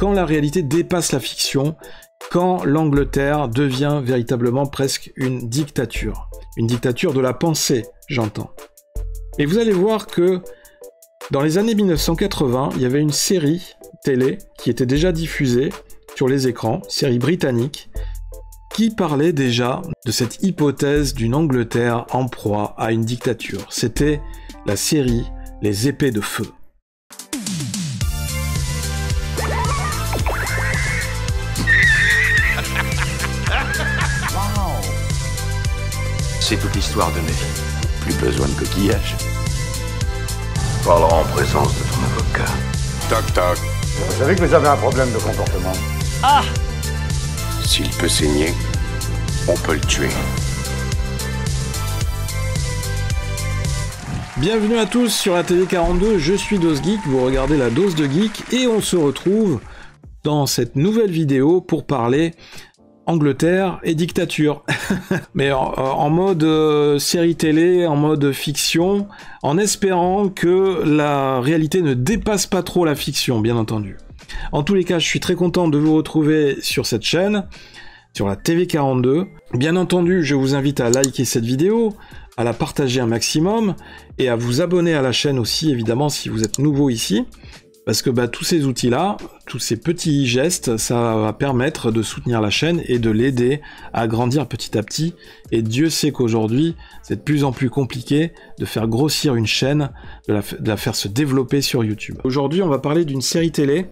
quand la réalité dépasse la fiction, quand l'Angleterre devient véritablement presque une dictature. Une dictature de la pensée, j'entends. Et vous allez voir que dans les années 1980, il y avait une série télé qui était déjà diffusée sur les écrans, série britannique, qui parlait déjà de cette hypothèse d'une Angleterre en proie à une dictature. C'était la série Les Épées de Feu. C'est toute l'histoire de ma vie. Plus besoin de coquillage. Parlera en présence de ton avocat. Toc toc. Vous savez que vous avez un problème de comportement. Ah! S'il peut saigner, on peut le tuer. Bienvenue à tous sur ATV42, je suis DoseGeek, vous regardez la dose de geek et on se retrouve dans cette nouvelle vidéo pour parler Angleterre et dictature. Mais en mode série télé, en mode fiction, en espérant que la réalité ne dépasse pas trop la fiction, bien entendu. En tous les cas, je suis très content de vous retrouver sur cette chaîne, sur la TV42. Bien entendu, je vous invite à liker cette vidéo, à la partager un maximum, et à vous abonner à la chaîne aussi, évidemment, si vous êtes nouveau ici. Parce que tous ces outils-là, tous ces petits gestes, ça va permettre de soutenir la chaîne et de l'aider à grandir petit à petit. Et Dieu sait qu'aujourd'hui, c'est de plus en plus compliqué de faire grossir une chaîne, de la faire se développer sur YouTube. Aujourd'hui, on va parler d'une série télé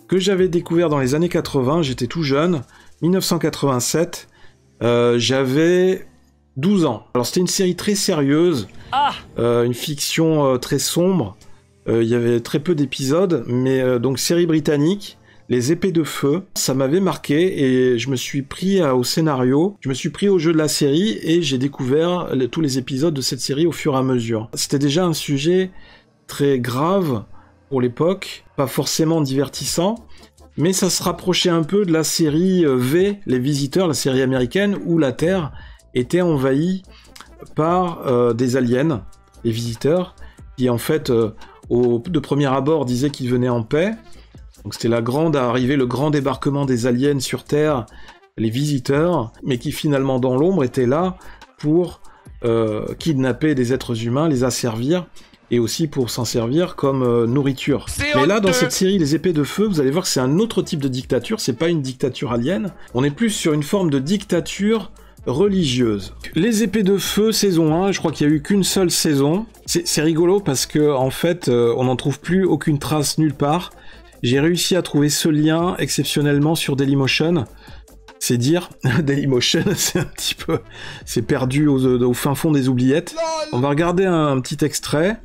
que j'avais découvert dans les années 80, j'étais tout jeune, 1987, j'avais 12 ans. Alors c'était une série très sérieuse, une fiction très sombre. Il y avait très peu d'épisodes, mais donc série britannique, Les Épées de Feu, ça m'avait marqué et je me suis pris au scénario, je me suis pris au jeu de la série et j'ai découvert tous les épisodes de cette série au fur et à mesure. C'était déjà un sujet très grave pour l'époque, pas forcément divertissant, mais ça se rapprochait un peu de la série V, Les Visiteurs, la série américaine, où la Terre était envahie par des aliens, les Visiteurs, qui en fait... de premier abord disaient qu'ils venaient en paix. Donc c'était la grande arrivée, le grand débarquement des aliens sur Terre, les visiteurs, mais qui finalement dans l'ombre étaient là pour kidnapper des êtres humains, les asservir, et aussi pour s'en servir comme nourriture. Mais là, dans cette série Les Épées de Feu, vous allez voir que c'est un autre type de dictature, c'est pas une dictature alien, on est plus sur une forme de dictature religieuse. Les Épées de Feu, saison 1, je crois qu'il y a eu qu'une seule saison. C'est rigolo parce que en fait, on n'en trouve plus aucune trace nulle part. J'ai réussi à trouver ce lien exceptionnellement sur Dailymotion. C'est dire, Dailymotion, c'est un petit peu... c'est perdu au fin fond des oubliettes. On va regarder un petit extrait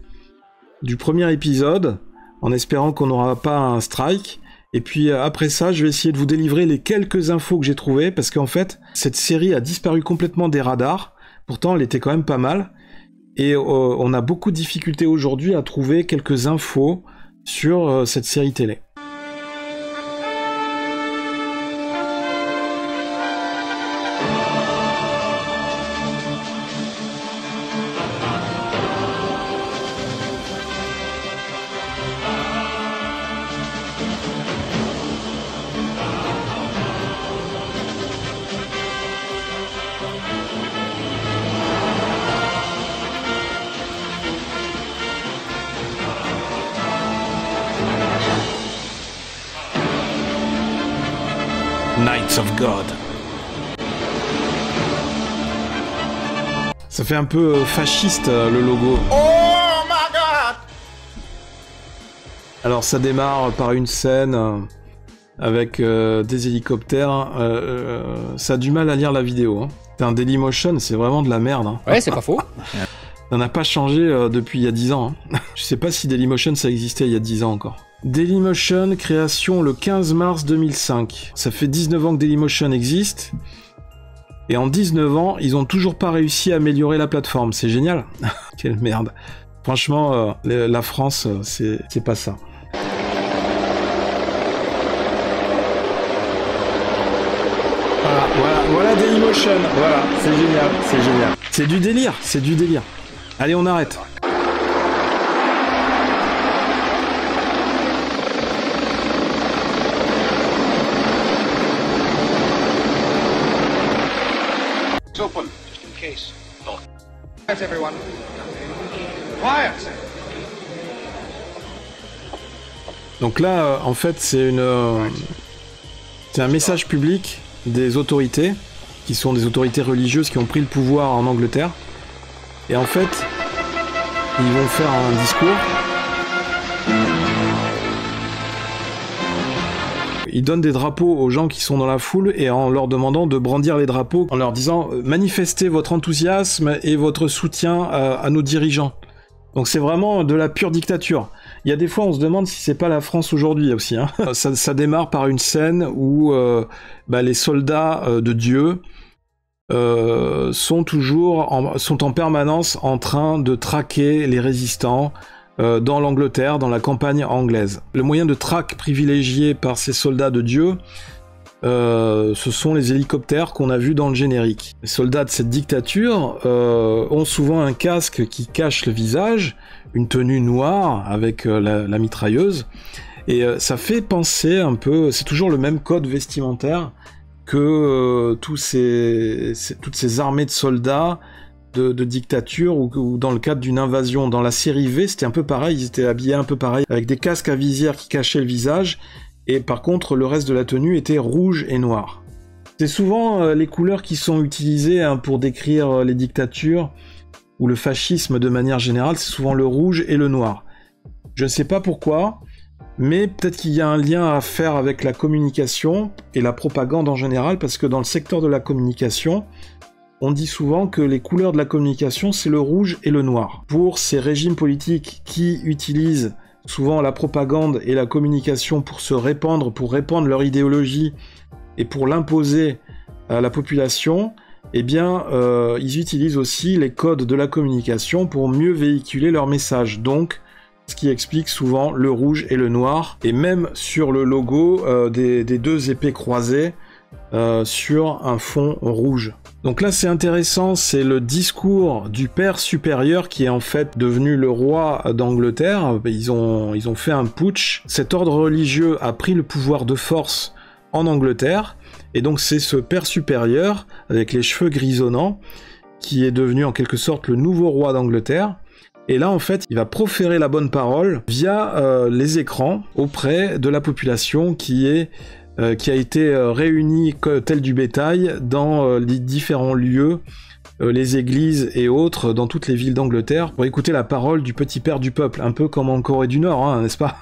du premier épisode, en espérant qu'on n'aura pas un strike. Et puis après ça, je vais essayer de vous délivrer les quelques infos que j'ai trouvées, parce qu'en fait, cette série a disparu complètement des radars. Pourtant, elle était quand même pas mal. Et on a beaucoup de difficultés aujourd'hui à trouver quelques infos sur cette série télé. Knights of God. Ça fait un peu fasciste le logo. Oh my god! Alors ça démarre par une scène avec des hélicoptères. Ça a du mal à lire la vidéo. Hein. C'est un Dailymotion, c'est vraiment de la merde. Hein. Ouais, c'est pas faux. Ça n'a pas changé depuis il y a 10 ans. Hein. Je sais pas si Dailymotion ça existait il y a 10 ans encore. Dailymotion, création le 15 mars 2005. Ça fait 19 ans que Dailymotion existe. Et en 19 ans, ils ont toujours pas réussi à améliorer la plateforme. C'est génial. Quelle merde. Franchement, la France, c'est pas ça. Voilà Dailymotion. Voilà, c'est génial, c'est génial. C'est du délire, c'est du délire. Allez, on arrête. case. Quiet, everyone. Quiet. Donc là, en fait, c'est un message public des autorités, qui sont des autorités religieuses qui ont pris le pouvoir en Angleterre. Et en fait, ils vont faire un discours. Ils donnent des drapeaux aux gens qui sont dans la foule et en leur demandant de brandir les drapeaux, en leur disant « Manifestez votre enthousiasme et votre soutien à nos dirigeants ». Donc c'est vraiment de la pure dictature. Il y a des fois, on se demande si c'est pas la France aujourd'hui aussi. Hein. Ça démarre par une scène où les soldats de Dieu sont en permanence en train de traquer les résistants dans l'Angleterre, dans la campagne anglaise. Le moyen de traque privilégié par ces soldats de Dieu, ce sont les hélicoptères qu'on a vus dans le générique. Les soldats de cette dictature ont souvent un casque qui cache le visage, une tenue noire avec la mitrailleuse, et ça fait penser un peu, c'est toujours le même code vestimentaire que toutes ces armées de soldats de dictature ou dans le cadre d'une invasion. Dans la série V, c'était un peu pareil, ils étaient habillés un peu pareil, avec des casques à visière qui cachaient le visage, et par contre le reste de la tenue était rouge et noir. C'est souvent les couleurs qui sont utilisées pour décrire les dictatures ou le fascisme de manière générale, c'est souvent le rouge et le noir. Je ne sais pas pourquoi, mais peut-être qu'il y a un lien à faire avec la communication et la propagande en général, parce que dans le secteur de la communication, on dit souvent que les couleurs de la communication, c'est le rouge et le noir. Pour ces régimes politiques qui utilisent souvent la propagande et la communication pour répandre leur idéologie et pour l'imposer à la population, eh bien, ils utilisent aussi les codes de la communication pour mieux véhiculer leur message. Donc, ce qui explique souvent le rouge et le noir, et même sur le logo des deux épées croisées sur un fond rouge. Donc là, c'est intéressant, c'est le discours du père supérieur qui est en fait devenu le roi d'Angleterre. Ils ont fait un putsch. Cet ordre religieux a pris le pouvoir de force en Angleterre, et donc c'est ce père supérieur, avec les cheveux grisonnants, qui est devenu en quelque sorte le nouveau roi d'Angleterre. Et là, en fait, il va proférer la bonne parole via les écrans auprès de la population qui a été réunie tel du bétail dans les différents lieux, les églises et autres, dans toutes les villes d'Angleterre, pour écouter la parole du petit père du peuple, un peu comme en Corée du Nord, hein, n'est-ce pas?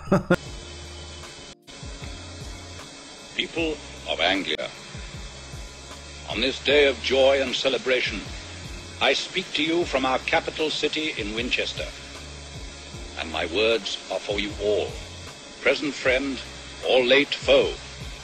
People of Anglia, on this day of joy and celebration, I speak to you from our capital city in Winchester, and my words are for you all, present friend or late foe,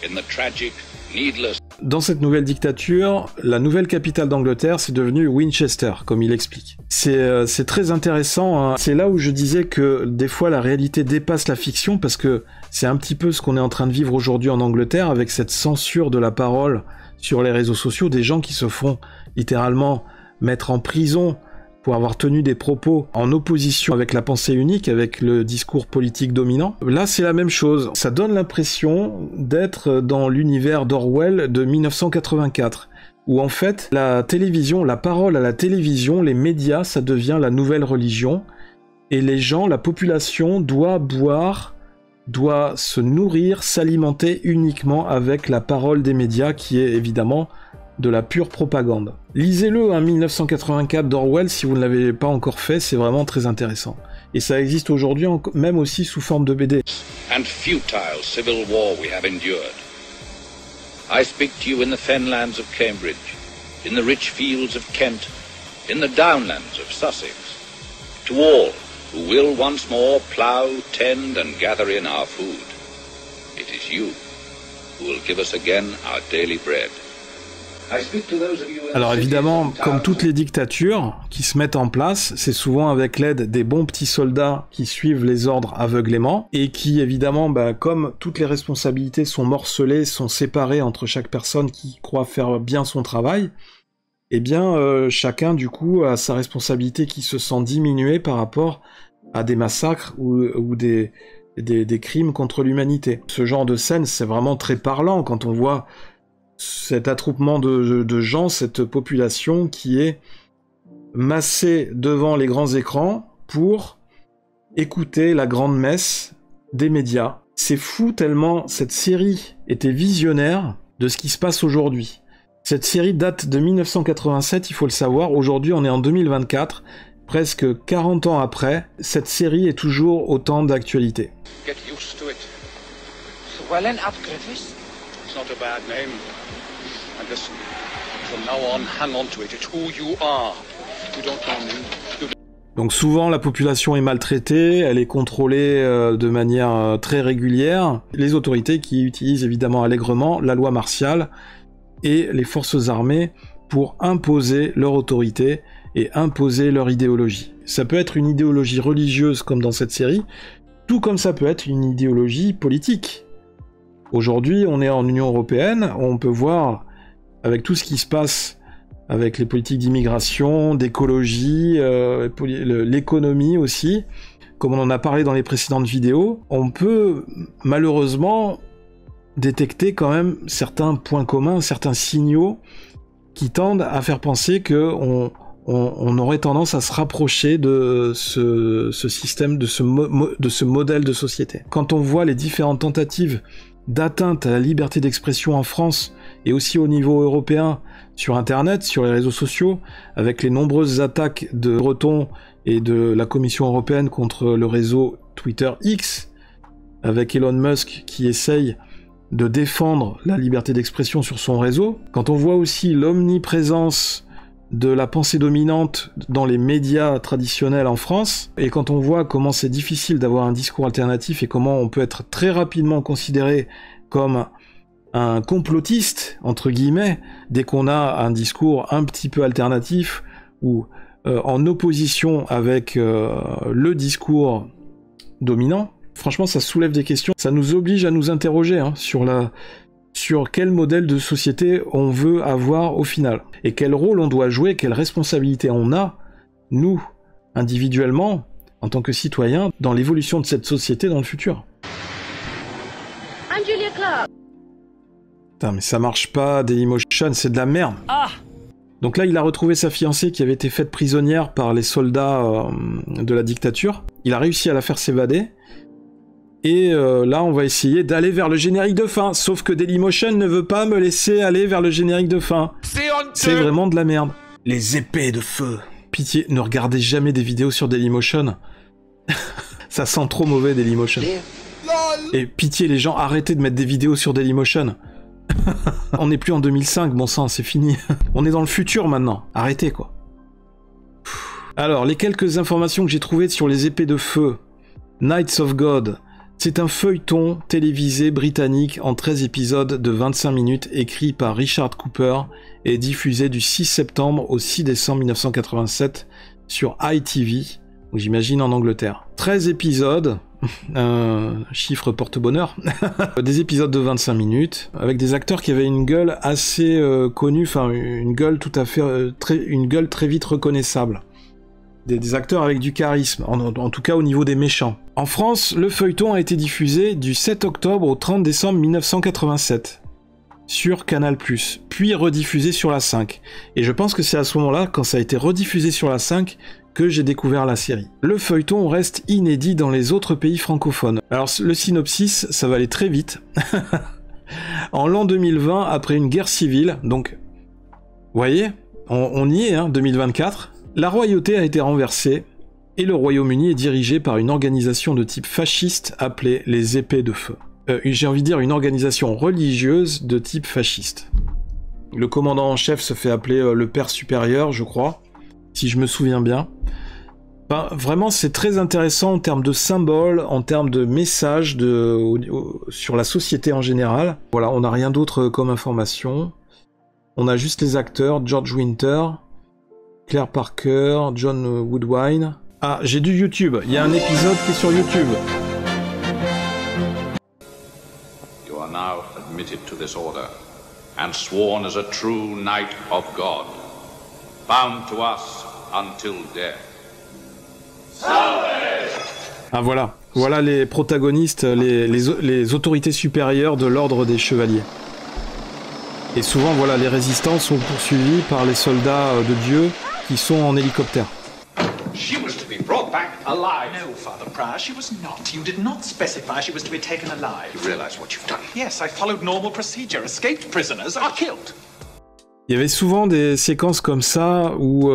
in the tragic, needless... Dans cette nouvelle dictature, la nouvelle capitale d'Angleterre, c'est devenu Winchester, comme il explique. C'est très intéressant, hein. C'est là où je disais que des fois la réalité dépasse la fiction, parce que c'est un petit peu ce qu'on est en train de vivre aujourd'hui en Angleterre, avec cette censure de la parole sur les réseaux sociaux, des gens qui se font littéralement mettre en prison pour avoir tenu des propos en opposition avec la pensée unique, avec le discours politique dominant. Là, c'est la même chose. Ça donne l'impression d'être dans l'univers d'Orwell de 1984, où en fait, la télévision, la parole à la télévision, les médias, ça devient la nouvelle religion, et les gens, la population, doit se nourrir, s'alimenter uniquement avec la parole des médias, qui est évidemment de la pure propagande. Lisez-le, hein, 1984 d'Orwell, si vous ne l'avez pas encore fait, c'est vraiment très intéressant. Et ça existe aujourd'hui même aussi sous forme de BD. And futile civil war we have endured. I speak to you in the fenlands of Cambridge, in the rich fields of Kent, in the downlands of Sussex. To all who will once more plough, tend and gather in our food. It is you who will give us again our daily bread. Alors évidemment, comme toutes les dictatures qui se mettent en place, c'est souvent avec l'aide des bons petits soldats qui suivent les ordres aveuglément, et qui évidemment, comme toutes les responsabilités sont morcelées, sont séparées entre chaque personne qui croit faire bien son travail, eh bien chacun du coup a sa responsabilité qui se sent diminuée par rapport à des massacres ou des crimes contre l'humanité. Ce genre de scène, c'est vraiment très parlant quand on voit cet attroupement de gens, cette population qui est massés devant les grands écrans pour écouter la grande messe des médias. C'est fou tellement cette série était visionnaire de ce qui se passe aujourd'hui. Cette série date de 1987, il faut le savoir. Aujourd'hui, on est en 2024. Presque 40 ans après, cette série est toujours autant d'actualité. Get used to it. Llewellyn ap Griffiths? It's not a bad name. And listen, from now on, hang on to it. It's who you are. You don't know me. Donc souvent, la population est maltraitée, elle est contrôlée de manière très régulière. Les autorités qui utilisent évidemment allègrement la loi martiale et les forces armées pour imposer leur autorité et imposer leur idéologie. Ça peut être une idéologie religieuse comme dans cette série, tout comme ça peut être une idéologie politique. Aujourd'hui, on est en Union Européenne, on peut voir avec tout ce qui se passe avec les politiques d'immigration, d'écologie, l'économie aussi, comme on en a parlé dans les précédentes vidéos, on peut malheureusement détecter quand même certains points communs, certains signaux qui tendent à faire penser qu'on aurait tendance à se rapprocher de ce système, de ce modèle de société. Quand on voit les différentes tentatives d'atteinte à la liberté d'expression en France et aussi au niveau européen sur Internet, sur les réseaux sociaux, avec les nombreuses attaques de Breton et de la Commission européenne contre le réseau Twitter X, avec Elon Musk qui essaye de défendre la liberté d'expression sur son réseau, quand on voit aussi l'omniprésence de la pensée dominante dans les médias traditionnels en France, et quand on voit comment c'est difficile d'avoir un discours alternatif et comment on peut être très rapidement considéré comme un complotiste, entre guillemets, dès qu'on a un discours un petit peu alternatif ou en opposition avec le discours dominant, franchement ça soulève des questions, ça nous oblige à nous interroger sur quel modèle de société on veut avoir au final, et quel rôle on doit jouer, quelle responsabilité on a, nous, individuellement, en tant que citoyens, dans l'évolution de cette société dans le futur. I'm Julia Clark. Putain, mais ça marche pas, Dailymotion, c'est de la merde. Ah! Donc là, il a retrouvé sa fiancée qui avait été faite prisonnière par les soldats de la dictature. Il a réussi à la faire s'évader. Et là, on va essayer d'aller vers le générique de fin. Sauf que Dailymotion ne veut pas me laisser aller vers le générique de fin. C'est vraiment de la merde. Les épées de feu. Pitié, ne regardez jamais des vidéos sur Dailymotion. Ça sent trop mauvais, Dailymotion. Et pitié, les gens, arrêtez de mettre des vidéos sur Dailymotion. On n'est plus en 2005, bon sang, c'est fini. On est dans le futur maintenant. Arrêtez, quoi. Alors, les quelques informations que j'ai trouvées sur les épées de feu. Knights of God. C'est un feuilleton télévisé britannique en 13 épisodes de 25 minutes écrit par Richard Cooper et diffusé du 6 septembre au 6 décembre 1987 sur ITV, j'imagine en Angleterre. 13 épisodes, un chiffre porte-bonheur, des épisodes de 25 minutes, avec des acteurs qui avaient une gueule assez connue, enfin une gueule tout à fait, une gueule très vite reconnaissable. Des acteurs avec du charisme, en tout cas au niveau des méchants. En France, le feuilleton a été diffusé du 7 octobre au 30 décembre 1987 sur Canal+, puis rediffusé sur la 5. Et je pense que c'est à ce moment-là, quand ça a été rediffusé sur la 5, que j'ai découvert la série. Le feuilleton reste inédit dans les autres pays francophones. Alors le synopsis, ça va aller très vite. En l'an 2020, après une guerre civile, donc, vous voyez, on y est, hein, 2024, la royauté a été renversée et le Royaume-Uni est dirigé par une organisation de type fasciste appelée les épées de feu. J'ai envie de dire une organisation religieuse de type fasciste. Le commandant en chef se fait appeler le père supérieur, je crois, si je me souviens bien. Ben, vraiment, c'est très intéressant en termes de symboles, en termes de messages sur la société en général. Voilà, on n'a rien d'autre comme information. On a juste les acteurs, George Winter, Claire Parker, John Woodwine. Ah, j'ai du YouTube. Il y a un épisode qui est sur YouTube. You are now admitted to this order and sworn as a true knight of God, bound to us until death. Ah voilà. Voilà les protagonistes, les autorités supérieures de l'ordre des chevaliers. Et souvent, voilà, les résistants sont poursuivis par les soldats de Dieu qui sont en hélicoptère. She was to be brought back alive. No, Father Prior, she was not. You did not specify she was to be taken alive. You realize what you've done? Yes, I followed normal procedure. Escaped prisoners are killed. Il y avait souvent des séquences comme ça où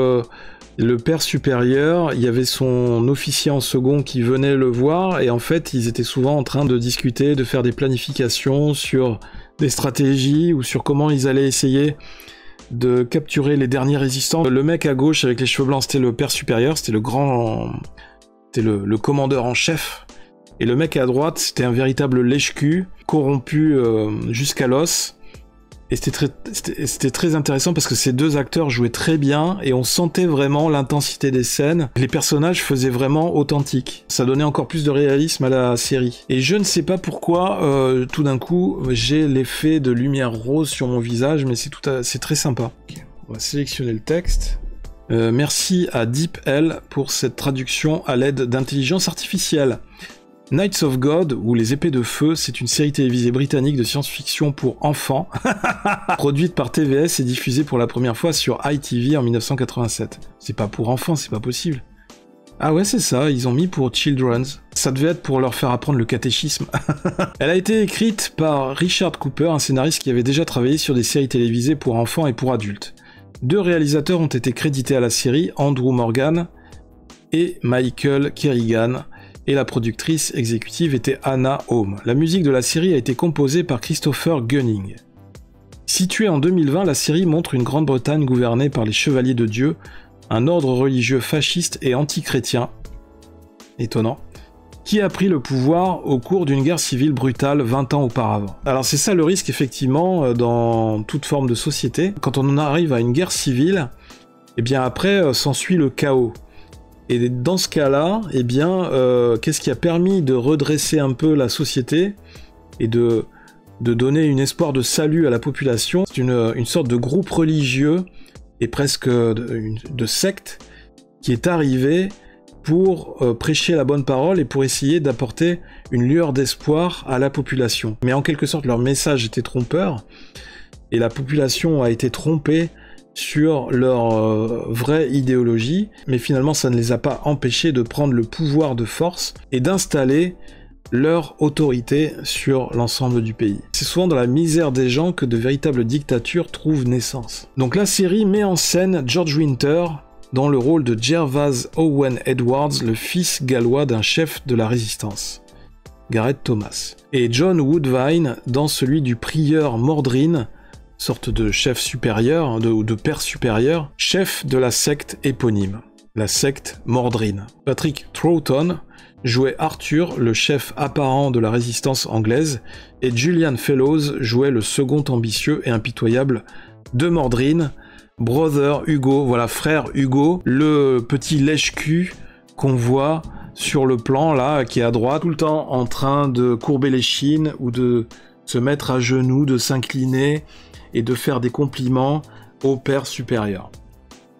le père supérieur, il y avait son officier en second qui venait le voir et en fait ils étaient souvent en train de discuter, de faire des planifications sur des stratégies ou sur comment ils allaient essayer de capturer les derniers résistants. Le mec à gauche avec les cheveux blancs, c'était le père supérieur, c'était le commandeur en chef. Et le mec à droite, c'était un véritable lèche-cul, corrompu jusqu'à l'os. Et c'était très intéressant parce que ces deux acteurs jouaient très bien et on sentait vraiment l'intensité des scènes. Les personnages faisaient vraiment authentiques. Ça donnait encore plus de réalisme à la série. Et je ne sais pas pourquoi, tout d'un coup, j'ai l'effet de lumière rose sur mon visage, mais c'est très sympa. Okay. On va sélectionner le texte. Merci à DeepL pour cette traduction à l'aide d'intelligence artificielle. Knights of God, ou Les Épées de Feu, c'est une série télévisée britannique de science-fiction pour enfants, produite par TVS et diffusée pour la première fois sur ITV en 1987. C'est pas pour enfants, c'est pas possible. Ah ouais, c'est ça, ils ont mis pour Children's. Ça devait être pour leur faire apprendre le catéchisme. Elle a été écrite par Richard Cooper, un scénariste qui avait déjà travaillé sur des séries télévisées pour enfants et pour adultes. 2 réalisateurs ont été crédités à la série, Andrew Morgan et Michael Kerrigan, et la productrice exécutive était Anna Home. La musique de la série a été composée par Christopher Gunning. Située en 2020, la série montre une Grande-Bretagne gouvernée par les Chevaliers de Dieu, un ordre religieux fasciste et anti-chrétien, étonnant, qui a pris le pouvoir au cours d'une guerre civile brutale 20 ans auparavant. Alors c'est ça le risque effectivement dans toute forme de société. Quand on en arrive à une guerre civile, et bien après s'ensuit le chaos. Et dans ce cas-là, eh bien, qu'est-ce qui a permis de redresser un peu la société et de donner un espoir de salut à la population? C'est une sorte de groupe religieux et presque de secte qui est arrivé pour prêcher la bonne parole et pour essayer d'apporter une lueur d'espoir à la population. Mais en quelque sorte, leur message était trompeur et la population a été trompée sur leur vraie idéologie, mais finalement ça ne les a pas empêchés de prendre le pouvoir de force et d'installer leur autorité sur l'ensemble du pays. C'est souvent dans la misère des gens que de véritables dictatures trouvent naissance. Donc la série met en scène George Winter dans le rôle de Gervase Owen Edwards, le fils gallois d'un chef de la résistance, Gareth Thomas, et John Woodvine dans celui du prieur Mordrin, sorte de chef supérieur, ou de père supérieur, chef de la secte éponyme, la secte Mordrin. Patrick Troughton jouait Arthur, le chef apparent de la résistance anglaise, et Julian Fellows jouait le second ambitieux et impitoyable de Mordrin, Brother Hugo, voilà, frère Hugo, le petit lèche-cul qu'on voit sur le plan là, qui est à droite, tout le temps en train de courber les chines ou de se mettre à genoux, de s'incliner et de faire des compliments au père supérieur.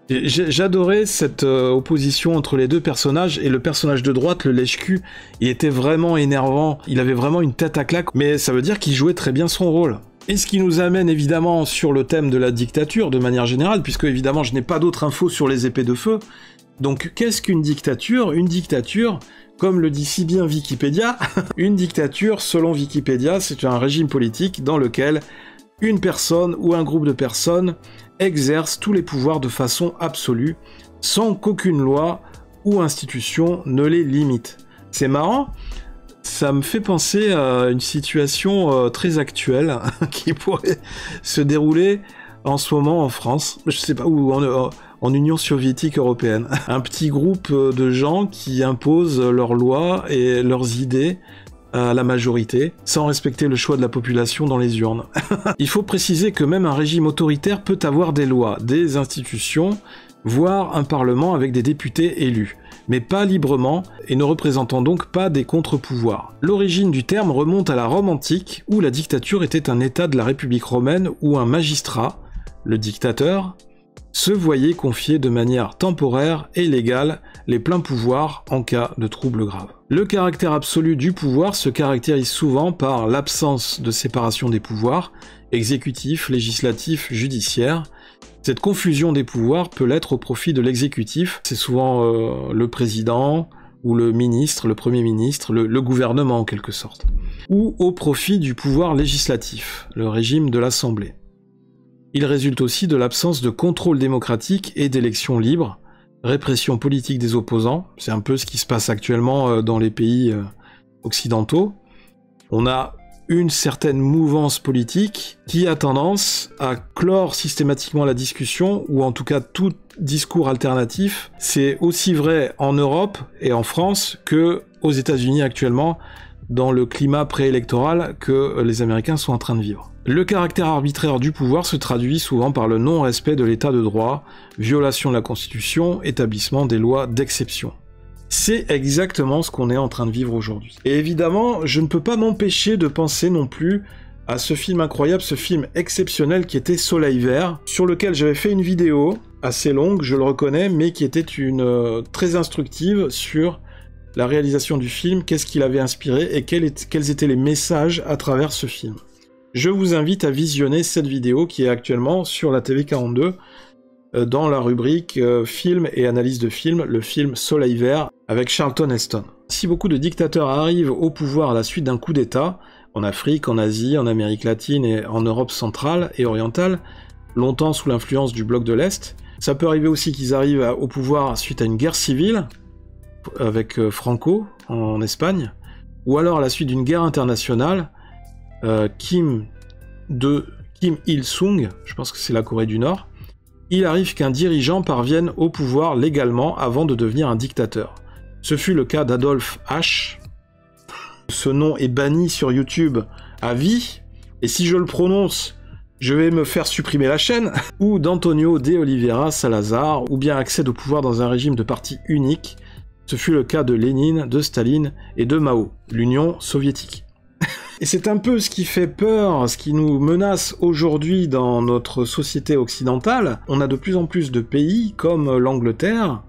J'adorais cette opposition entre les deux personnages, et le personnage de droite, le lèche-cul, il était vraiment énervant, il avait vraiment une tête à claque, mais ça veut dire qu'il jouait très bien son rôle. Et ce qui nous amène évidemment sur le thème de la dictature de manière générale, puisque évidemment je n'ai pas d'autres infos sur les épées de feu. Donc qu'est-ce qu'une dictature? Une dictature, comme le dit si bien Wikipédia, une dictature, selon Wikipédia, c'est un régime politique dans lequel une personne ou un groupe de personnes exerce tous les pouvoirs de façon absolue, sans qu'aucune loi ou institution ne les limite. C'est marrant, ça me fait penser à une situation très actuelle qui pourrait se dérouler en ce moment en France, je sais pas, ou en Union soviétique européenne. Un petit groupe de gens qui imposent leurs lois et leurs idées à la majorité, sans respecter le choix de la population dans les urnes. Il faut préciser que même un régime autoritaire peut avoir des lois, des institutions, voire un parlement avec des députés élus, mais pas librement, et ne représentant donc pas des contre-pouvoirs. L'origine du terme remonte à la Rome antique, où la dictature était un état de la République romaine où un magistrat, le dictateur, se voyait confier de manière temporaire et légale les pleins pouvoirs en cas de troubles graves. Le caractère absolu du pouvoir se caractérise souvent par l'absence de séparation des pouvoirs, exécutif, législatif, judiciaire, Cette confusion des pouvoirs peut l'être au profit de l'exécutif. C'est souvent le président ou le ministre, le premier ministre, le gouvernement en quelque sorte. Ou au profit du pouvoir législatif, le régime de l'Assemblée. Il résulte aussi de l'absence de contrôle démocratique et d'élections libres, répression politique des opposants, c'est un peu ce qui se passe actuellement dans les pays occidentaux. On a une certaine mouvance politique qui a tendance à clore systématiquement la discussion, ou en tout cas tout discours alternatif. C'est aussi vrai en Europe et en France que aux États-Unis actuellement, dans le climat préélectoral que les Américains sont en train de vivre. Le caractère arbitraire du pouvoir se traduit souvent par le non-respect de l'état de droit, violation de la Constitution, établissement des lois d'exception. C'est exactement ce qu'on est en train de vivre aujourd'hui. Et évidemment, je ne peux pas m'empêcher de penser non plus à ce film incroyable, ce film exceptionnel qui était Soleil Vert, sur lequel j'avais fait une vidéo assez longue, je le reconnais, mais qui était très instructive sur la réalisation du film, qu'est-ce qu'il avait inspiré et quels étaient les messages à travers ce film. Je vous invite à visionner cette vidéo qui est actuellement sur la TV42 dans la rubrique film et analyse de film, le film Soleil Vert avec Charlton Heston. Si beaucoup de dictateurs arrivent au pouvoir à la suite d'un coup d'État, en Afrique, en Asie, en Amérique latine et en Europe centrale et orientale, longtemps sous l'influence du bloc de l'Est, ça peut arriver aussi qu'ils arrivent au pouvoir suite à une guerre civile, avec Franco en Espagne, ou alors à la suite d'une guerre internationale, Kim Il-sung, je pense que c'est la Corée du Nord, il arrive qu'un dirigeant parvienne au pouvoir légalement avant de devenir un dictateur. Ce fut le cas d'Adolf H. Ce nom est banni sur YouTube à vie, et si je le prononce, je vais me faire supprimer la chaîne, ou d'Antonio de Oliveira Salazar, ou bien accède au pouvoir dans un régime de parti unique. Ce fut le cas de Lénine, de Staline et de Mao, l'Union soviétique. Et c'est un peu ce qui fait peur, ce qui nous menace aujourd'hui dans notre société occidentale. On a de plus en plus de pays comme l'Angleterre,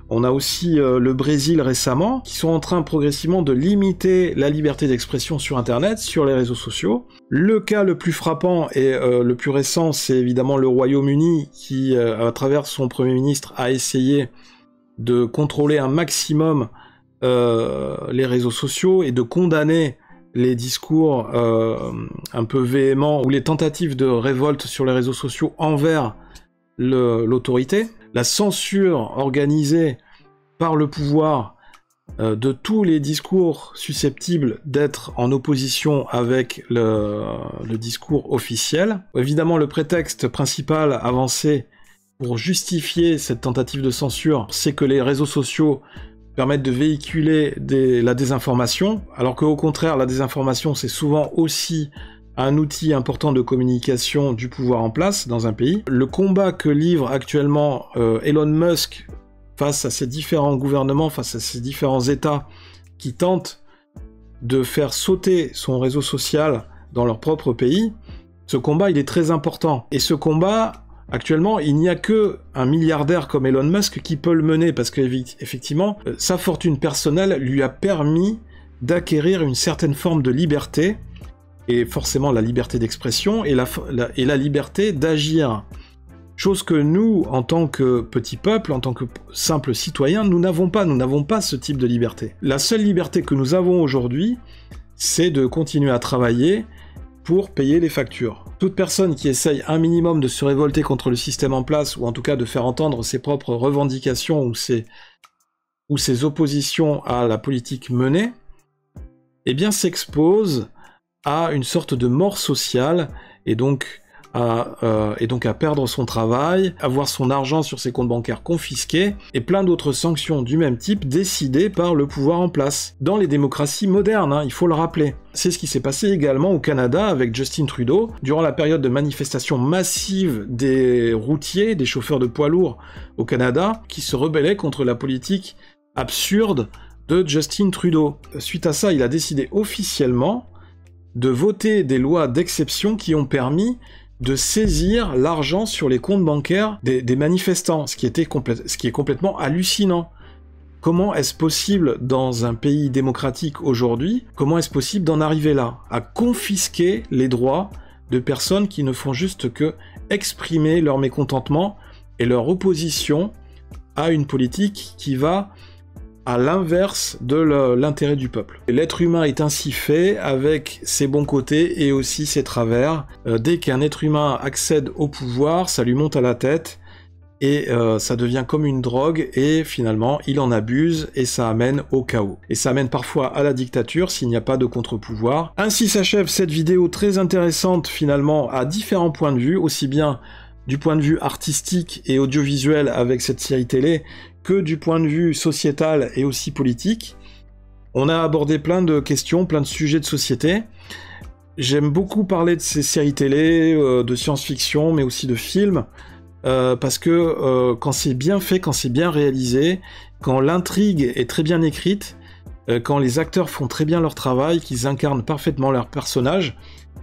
on a aussi le Brésil récemment, qui sont en train progressivement de limiter la liberté d'expression sur Internet, sur les réseaux sociaux. Le cas le plus frappant et le plus récent, c'est évidemment le Royaume-Uni qui, à travers son Premier ministre, a essayé de contrôler un maximum les réseaux sociaux et de condamner les discours un peu véhéments ou les tentatives de révolte sur les réseaux sociaux envers l'autorité. La censure organisée par le pouvoir de tous les discours susceptibles d'être en opposition avec le discours officiel. Évidemment, le prétexte principal avancé pour justifier cette tentative de censure, c'est que les réseaux sociaux permettent de véhiculer la désinformation, alors qu'au contraire, la désinformation, c'est souvent aussi un outil important de communication du pouvoir en place dans un pays. Le combat que livre actuellement Elon Musk face à ces différents gouvernements, face à ces différents États qui tentent de faire sauter son réseau social dans leur propre pays, ce combat, il est très important. Et ce combat, actuellement, il n'y a que un milliardaire comme Elon Musk qui peut le mener, parce qu'effectivement, sa fortune personnelle lui a permis d'acquérir une certaine forme de liberté, et forcément la liberté d'expression, et la liberté d'agir. Chose que nous, en tant que petit peuple, en tant que simples citoyens, nous n'avons pas ce type de liberté. La seule liberté que nous avons aujourd'hui, c'est de continuer à travailler pour payer les factures. Toute personne qui essaye un minimum de se révolter contre le système en place, ou en tout cas de faire entendre ses propres revendications ou ses oppositions à la politique menée, eh bien s'expose à une sorte de mort sociale, et donc à perdre son travail, avoir son argent sur ses comptes bancaires confisqués, et plein d'autres sanctions du même type décidées par le pouvoir en place. Dans les démocraties modernes, il faut le rappeler. C'est ce qui s'est passé également au Canada avec Justin Trudeau, durant la période de manifestation massive des routiers, des chauffeurs de poids lourds au Canada, qui se rebellaient contre la politique absurde de Justin Trudeau. Suite à ça, il a décidé officiellement de voter des lois d'exception qui ont permis de saisir l'argent sur les comptes bancaires des manifestants, ce qui est complètement hallucinant. Comment est-ce possible dans un pays démocratique aujourd'hui, comment est-ce possible d'en arriver là, à confisquer les droits de personnes qui ne font juste que exprimer leur mécontentement et leur opposition à une politique qui va à l'inverse de l'intérêt du peuple. L'être humain est ainsi fait, avec ses bons côtés et aussi ses travers. Dès qu'un être humain accède au pouvoir, ça lui monte à la tête, et ça devient comme une drogue, et finalement il en abuse, et ça amène au chaos. Et ça amène parfois à la dictature s'il n'y a pas de contre-pouvoir. Ainsi s'achève cette vidéo très intéressante finalement à différents points de vue, aussi bien du point de vue artistique et audiovisuel avec cette série télé, que du point de vue sociétal et aussi politique. On a abordé plein de questions, plein de sujets de société. J'aime beaucoup parler de ces séries télé, de science-fiction, mais aussi de films, parce que quand c'est bien fait, quand c'est bien réalisé, quand l'intrigue est très bien écrite, quand les acteurs font très bien leur travail, qu'ils incarnent parfaitement leur personnage,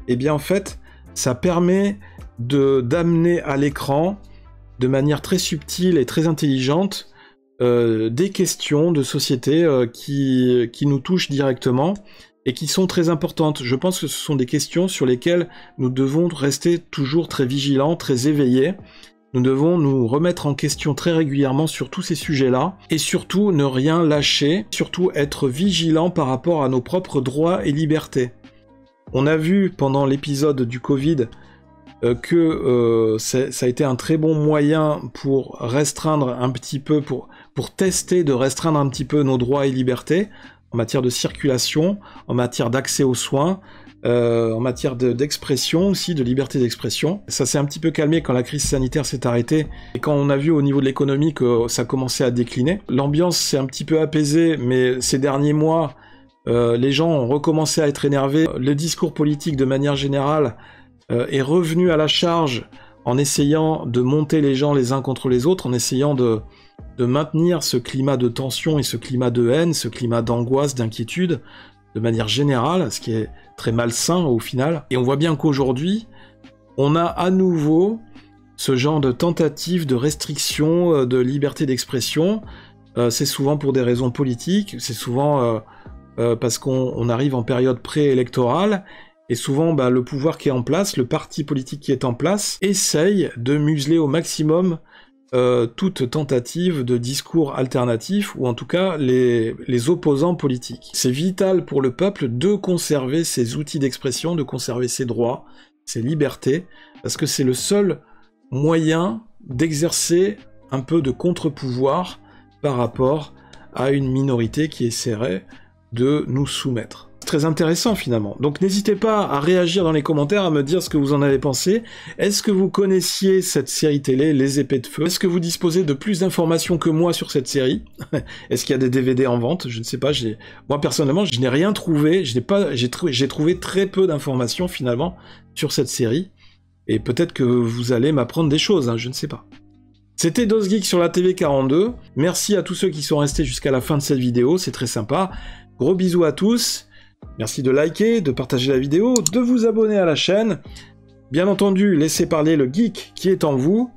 et bien en fait, ça permet d'amener à l'écran, de manière très subtile et très intelligente, des questions de société qui nous touchent directement et qui sont très importantes. Je pense que ce sont des questions sur lesquelles nous devons rester toujours très vigilants, très éveillés. Nous devons nous remettre en question très régulièrement sur tous ces sujets-là, et surtout ne rien lâcher, surtout être vigilants par rapport à nos propres droits et libertés. On a vu pendant l'épisode du Covid que ça a été un très bon moyen pour restreindre un petit peu, pour tester de restreindre un petit peu nos droits et libertés, en matière de circulation, en matière d'accès aux soins, en matière d'expression aussi, de liberté d'expression. Ça s'est un petit peu calmé quand la crise sanitaire s'est arrêtée, et quand on a vu au niveau de l'économie que ça commençait à décliner. L'ambiance s'est un petit peu apaisée, mais ces derniers mois, les gens ont recommencé à être énervés. Le discours politique, de manière générale, est revenu à la charge en essayant de monter les gens les uns contre les autres, en essayant de maintenir ce climat de tension et ce climat de haine, ce climat d'angoisse, d'inquiétude, de manière générale, ce qui est très malsain au final. Et on voit bien qu'aujourd'hui, on a à nouveau ce genre de tentative de restriction de liberté d'expression. C'est souvent pour des raisons politiques, c'est souvent parce qu'on arrive en période préélectorale, et souvent le pouvoir qui est en place, le parti politique qui est en place, essaye de museler au maximum toute tentative de discours alternatif, ou en tout cas les opposants politiques. C'est vital pour le peuple de conserver ses outils d'expression, de conserver ses droits, ses libertés, parce que c'est le seul moyen d'exercer un peu de contre-pouvoir par rapport à une minorité qui essaierait de nous soumettre. Très intéressant finalement. Donc n'hésitez pas à réagir dans les commentaires, à me dire ce que vous en avez pensé. Est-ce que vous connaissiez cette série télé, Les Épées de Feu? Est-ce que vous disposez de plus d'informations que moi sur cette série? Est-ce qu'il y a des DVD en vente? Je ne sais pas. Moi personnellement, je n'ai rien trouvé. J'ai trouvé très peu d'informations finalement sur cette série. Et peut-être que vous allez m'apprendre des choses, hein, je ne sais pas. C'était DosGeek sur la TV 42. Merci à tous ceux qui sont restés jusqu'à la fin de cette vidéo, c'est très sympa. Gros bisous à tous. Merci de liker, de partager la vidéo, de vous abonner à la chaîne. Bien entendu, laissez parler le geek qui est en vous.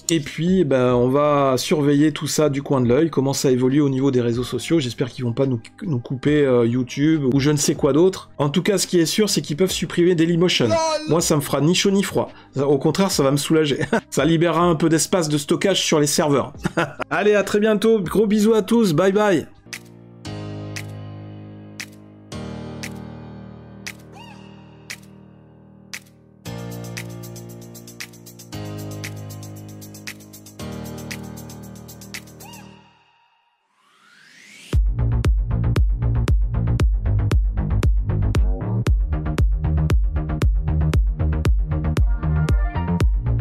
Et puis, on va surveiller tout ça du coin de l'œil, comment ça évolue au niveau des réseaux sociaux. J'espère qu'ils vont pas nous couper YouTube ou je ne sais quoi d'autre. En tout cas, ce qui est sûr, c'est qu'ils peuvent supprimer Dailymotion. Moi, ça me fera ni chaud ni froid. Au contraire, ça va me soulager. Ça libérera un peu d'espace de stockage sur les serveurs. Allez, à très bientôt. Gros bisous à tous. Bye bye.